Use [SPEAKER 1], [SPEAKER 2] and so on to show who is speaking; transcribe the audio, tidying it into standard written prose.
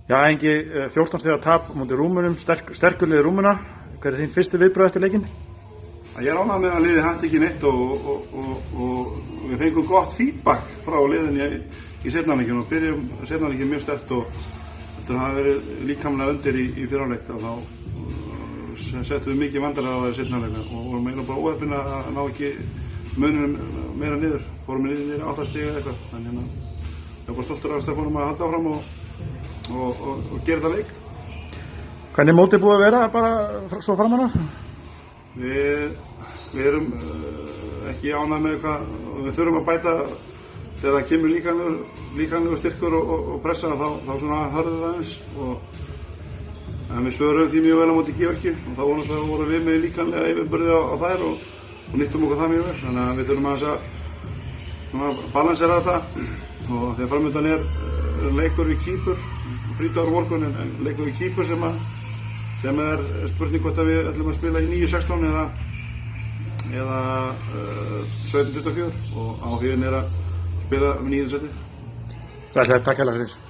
[SPEAKER 1] Já, Ingi, 14 stiga tap á móti Rúmunum, sterkur liði Rúmuna. Hver þín fyrstu viðbrögð eftir leikinn?
[SPEAKER 2] Ég ánægður með að liðið hætti ekki neitt og við fengum gott feedback frá liðinni í seinni hálfleikinn og byrjum seinni hálfleikinn mjög sterkt og eftir að hafa verið líkamlega undir í fyrri hálfleik þá settum við mikið vandalega á það í seinni hálfleik og vorum eiginlega bara óheppin að ná ekki mununum meira niður. Fórum við niður 8 stiga eða eitthvað. En ég var bara stoltur af Stefánum að halda áfram og gera þetta leik.
[SPEAKER 1] Hvernig er mótið búið að vera bara svo framan af?
[SPEAKER 2] Við erum ekki ánægð með eitthvað og við þurfum að bæta þegar það kemur líkamlegur styrkur og pressa þá svona hörður það eins en við svörum því mjög vel á móti Georgíu og þá vorum við með líkamlega yfirburði á þær og nýttum okkur það mjög vel þannig að við þurfum að balansera þetta og þegar framöndan er leikur við keeper frídagur morgun en leikur við keeper sem er spurning hvort að við ætlum að spila í 9-16 eða 17-24 og áhuginn er að spila með 9. seti.
[SPEAKER 1] Takk hérlega fyrir.